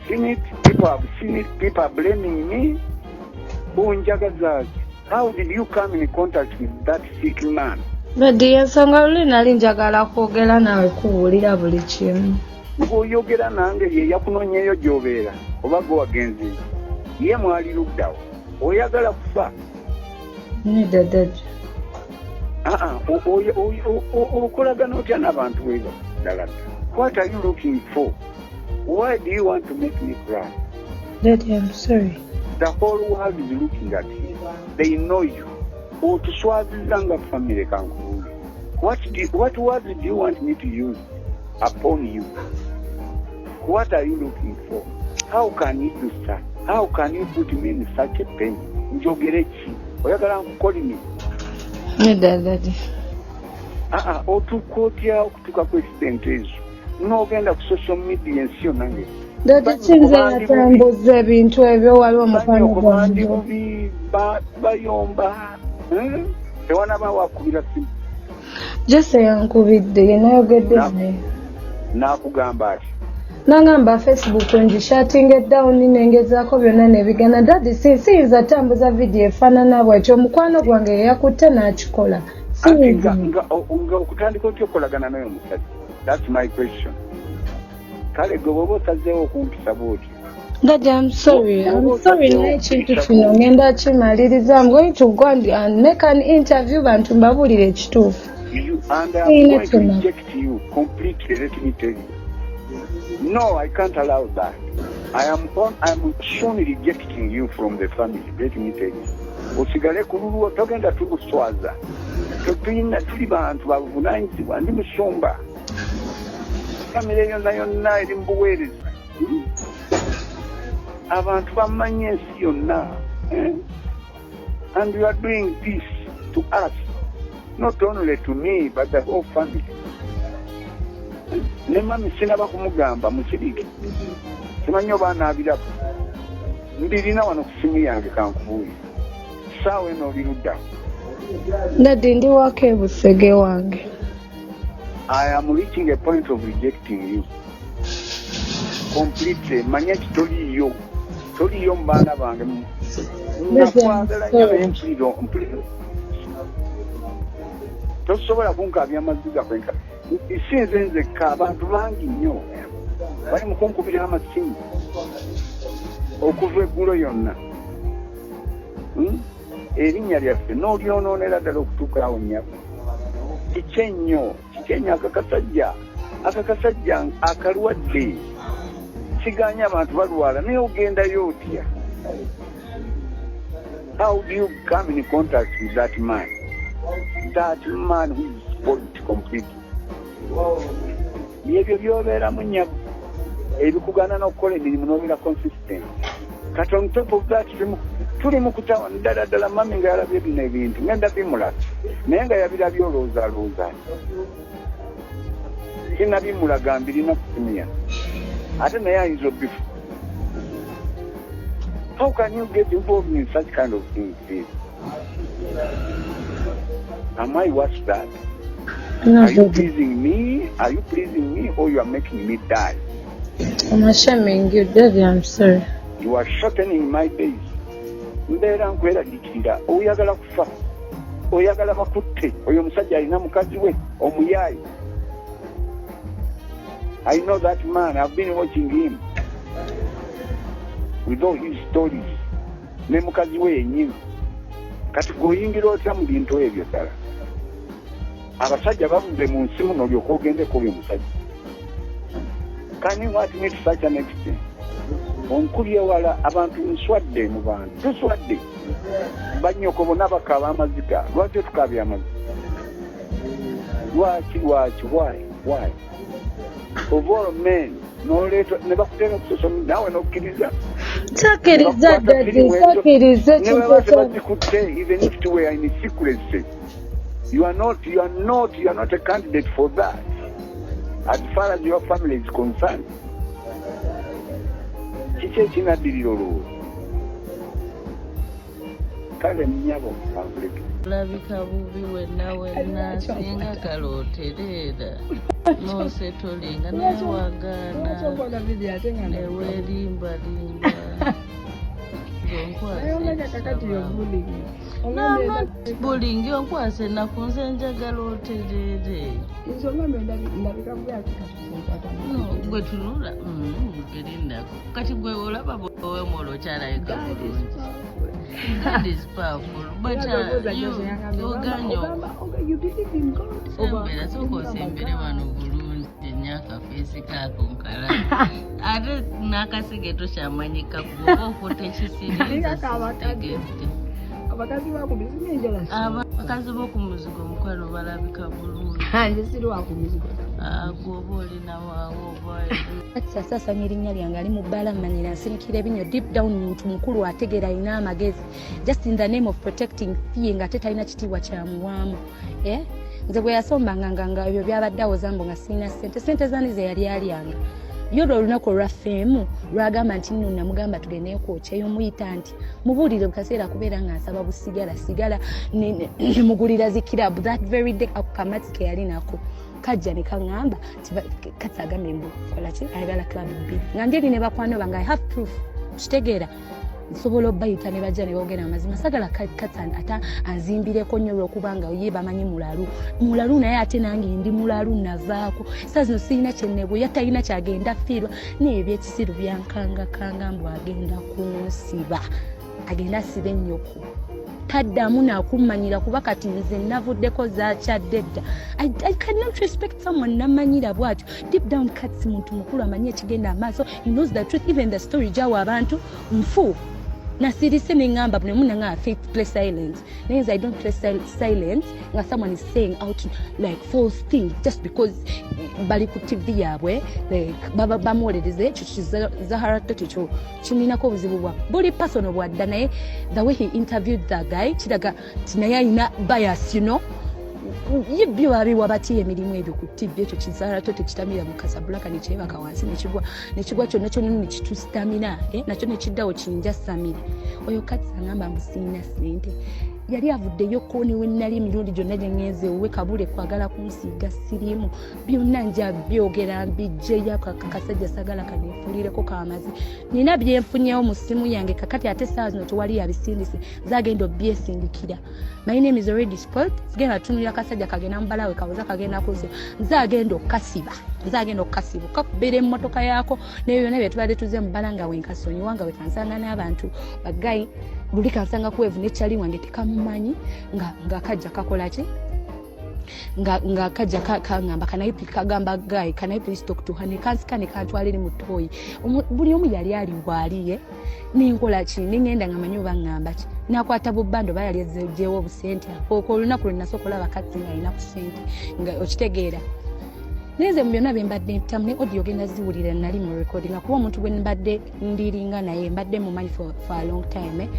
seen it, people have seen it, people are blaming me. How did you come in contact with that sick man? But the ensonga luli nali njagala kwogera nawe kuwulira buli kimu. Ng'oyogera nange ye yakunoonyeyo gy'obeera oba gwe wagenze ye mwali luddawo oyagala kufa. Nedda ddala. Okolagana otya n'abantu bwe ddala. What are you looking for? Why do you want to make me cry? Daddy, I'm sorry. The whole world is looking at you. They know you. Otuswazizanga family kangu. What words do you want me to use upon you? What are you looking for? How can you do that? How can you put me in such a pain? Njogerechi. Oyagala nkukolimi. Nedda daddy. Otukotya okutuka ku accident ezo. N'ogenda ku social media ensi yonna nge. Daddy kinze natambuza ebintu ebyo waliwo mukwano gwange. Bubi bayomba. Tewanaba wakubira simu. Jesse yankubidde ye nayogedde naye. N'akugamba ati. Nangamba Facebook ngishatinga down nengezaako byonna nebigana. Daddy siyinza tambuza video efaanana bw'ekyo omukwano gwange yakutte n'akikola. Nga okutandika otya okolagana naye omusajja? That's my question. Kale gwe bw'oba osazeewo okumpisa bw'otyo. Daddy, I'm sorry naye ekintu kino ngenda kimaliriza. I'm going to go and make an interview bantu mbabuulire ekituufu. And I'm going to reject you completely, let me tell you. No, I can't allow that. I'm surely rejecting you from the family, let me tell you. Osigale kululuwa togenda tuluswaza. Tuli bantu babuvunaanyizibwa ndi musumba. Family yonna eri mu buweereza. Abantu bamanyi ensi yonna. And you are doing this to us. Not only to me, but the whole family. Ne mami sinaba kumugamba mukirike. Simanyi oba anaabirako. Mbirina wano ku simu yange kankubuulire. Saawa eno oli ludda. Daddy ndi wako ebusege wange. I am reaching a point of rejecting you. Completely. Manya ki toliyo. Toliyo mu baana bange. Nakwagala nnyo naye mpulira. Tosobola kunkaabya amaziga kwenka. Isinze nzekka abantu bangi nnyo bali mu kunkubira amasimu okuva eggulo yonna. Erinnya lyaffe n'olyonoonera ddala okutuuka awo nnyabo. Kikennyo akakasajja akalwadde kiganya abantu balwala naye ogendayo otya? How do you come in contact with that man? That man who is spoiled completely. Byebyo byobeeramu nnyabo ebikugana n'okukola emirimu n'obeera consistent. Kati on top of that tuli mu kutawa ddala mami nga yalabye bino ebintu ngenda bimulaba naye nga yabirabye olowooza sinabimulaga mbirina kusimya ate naye ayinza obifu. How can you get involved in such kind of things? Am I worse that? No, are you pleasing me? Are you pleasing me or you are making me die? I'm shaming you, Daddy, I'm sorry. You are shortening my days. Mbeera nkweraliikirira oyagala kufa oyagala bakutte oyo omusajja alina mukazi we omuyaayi. I know that man. I've been watching him with all his stories. Ne mukazi we yennyini. Kati gweoyingira otya mu bintu ebyo ddala? Abasajja babuze mu nsi muno olyoka ogendeko bye musajja. Can you want me to such an extent? Onkubye wala abantu nswadde mu bantu. Tuswadde. Bannyoko bonna bakaaba amaziga. Lwaki tukaabye amaziga? Why? Of all men, n'oleeta ne bakuteera ku social media naawe n'okkiriza. Takkiriza Daddy, takkiriza kikutte even if it were in secrecy. You are not a candidate for that. As far as your family is concerned. Kiki ekinaddirira olwo? Kale nnyabo olabika bubi wenna singa kalooterera. no settling ne wagana ne welimba bullying onkwase nakunze njagala oterere gwe tunula gerindako kati gwe olaba bwewemwola okyalayika God is powerful, but sembera soko sembere wano bulungi nyaka fesi kako nkala ate nakasige tokyamanyika kuba okuta ekisirinza sitegedde abakazi b'okumuzigo omukwano balabika bulungi gwoba olina waawo sasa nyirinya lyange ali mu bbala mmanyira nsinikira ebinyo deep down muntu mukulu ategeera alina amagezi just in the name of protecting fee nga ate talina kitiibwa kyamuwaamu nze bwe yasombanga nga ebyo byabadde awo zambo nga sirina sente zani ze yali alyanga yolwo olunaku olwaffeemu lwagamba nti nno namugamba tugende kwokya ey'omuyita nti mubuulire bukaseera kubeera nga nsaba busigala nemugulira zikirabu that very day akukamatsi ke yali nako kajja ne kaŋŋamba kati agambe mbu kolaki ayagala club bbiri nga ndi eri ne bakwano bange I have proof kitegeera nsobola obbayita ne bajja ne boogera amazima sagala kati ate anzimbireko nnyo lwokubanga ye bamanyi mulalu naye ate nange ndi mulalu navaako saa zino sirina kyennebwe yatalina kyagenda fiirwa n'ebyekisiru byankangakanga mbu agenda kunsiba agenda asiba ennyoko taddamu nakummanyira kuba kati nze navuddeko zakyadde dda I cannot respect someone namanyira bwatyo deep down kati muntu mukulu amanyi ekigenda amaaso he knows the truth even the story gyawo abantu nfu nasirise neŋŋamba buli nanga play silent naye I don't play silent nga someone is saying out like false things just because bali ku TV yaabwe like bamuwolereze ekyo kizaharato tekyo kininako obuzibu bwa buli person bwadda naye the way he interviewed that guy kiraga ti naye alina bias yibyo babiwa bati emirimu ebyo ku TV ekyo kizaharato tekitamira mu Casablanca nekyebaka wansi nekigwa kyonna kyonna nekitustamina nakyo nekiddawo kinja samire oyo kati sangamba mbusina sente yali avuddeyo kooni we nali emirundi gyonna gye ŋŋenze owe kabule kwagala kunsiiga siriimu byonna nja byogera mbijjeyo kasajja sagala kaneefulireko kamazi nina byenfunyewo mu ssimu yange kakati ate saa zino tewali yabisindise zagenda obyesindikira my name is already spoiled sigenda tunulira kasajja kagenda mubalawe kawoza kagenda kuze nzagenda okukasiba okakubeera emmotoka yaako nebyo byonna byetubadde tuze mubala nga wenkasonyiwa nga wekansanga n'abantu bagayi buli kansanga kwevu nekyali wange tekamumanyi nga kajja kakola ki nga kajja kaŋŋamba kagamba gayi can I please talk to her nekansika nekantwala eri mu ttooyi buli omu yali ali bwaliye ninkola ki neŋŋenda nga manyi oba ŋŋamba ki nakwata bubbando bayali ezegyewo obusente okwo olunaku lwe nasooka olaba kati nga alina ku sente nga okitegeera neze mu byonna bye mbadde mpitamu ne audio genda ziwulira nali mu recording kuba omuntu bwe mbadde ndiringa naye mbadde mumanyi for a long time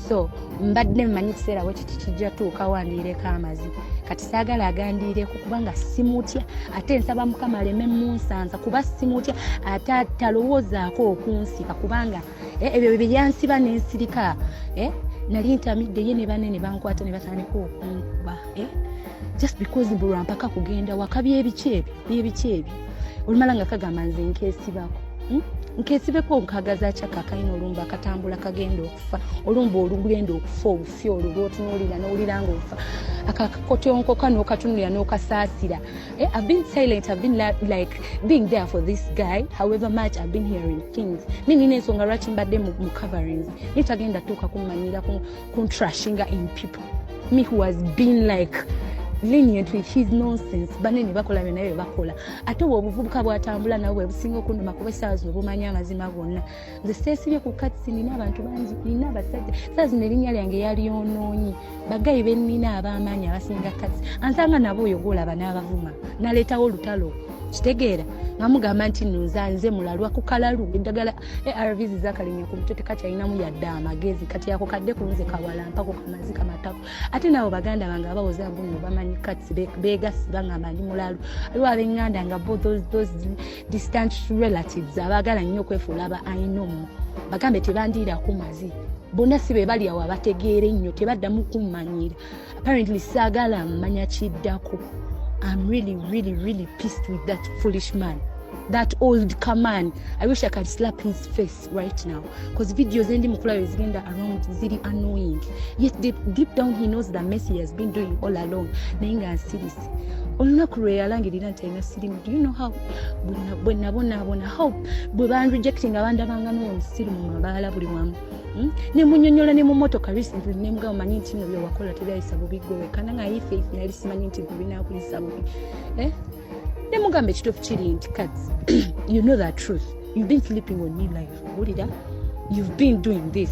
so mbadde mmanyi kiseera we kiti kijja tuuka wandiireko amazi kati saagala agandiireko kubanga simutya ate nsaba mukama aleme munsanza kuba simutya ate atalowoozaako okunsika kubanga ebyo bye byansiba n'ensirika nali ntamidde ye ne banne ne bankwata ne batandika okunkuba just because mbulwa mpaka kugenda waka byebiki ebyo olumala nga kagamba nze nkesibeko nkagaza kyakakayina olumba akatambula kagenda okufa olumba olugenda okufa obufi olwo lwotunuulira n'owulira nga ofa akakotyonko kano okatunulira n'okasaasira I've been silent, I've been like being there for this guy however much I've been hearing things nina ensonga lwaki mbadde mu coverings nitagenda tuuka kummanyira kuntrashinga in people me who has been like lenient with his nonsense banene bakola byonna bye bakola ate obuvubuka bwatambula nawe bwe businga okunduma kuba essaawa zino bumanya amazima gonna nze seesibye ku katisi nina abantu bangi nina abasajja saa zino erinnya lyange yalyonoonyi bagayi be nina ab'amaanyi abasinga katisi ansanga nabo oyo gwolaba n'abavuma naleetawo olutalo kitegeera nga mugamba nti nze mulalwa ku kalalu eddagala ARVs zakalinya ku mutwe tekakyalinamu yadde amagezi kati yako kadde kunze kawalampako kamazi kamatako ate nabo baganda bange abawoza mbuno bamanyi katsi begasi bangamba ndi mulalu aliwo ab'enganda nga both those distant relatives abagala nnyo okwefuula aba ainomu bagambe tebandiira ku mazi bonna si be bali awo abategeere nnyo tebaddamu kummanyira apparently saagala mmanya kiddako I'm really pissed with that foolish man. That old man. I wish I could slap his face right now. Because videos endi mukula wezigenda around ziri annoying. Yet deep down he knows the mess he has been doing all along. Nainga serious. Olunaku lwe yalangirira nti alina sirimu. Do you know how bwe nabona how bwe ban rejecting abantu abangana omusiri mu mabaala buli wamu. Ne munyonyola ne mu motoka recently ne mga omanyi nti bino bye wakola tebyayisa bubi gwe kana nga ye faith yali simanyi nti bwe binakuyisa bubi. Ne mugambe kituufu kiri nti cats you know that truth. You've been sleeping on me life. You've been doing this.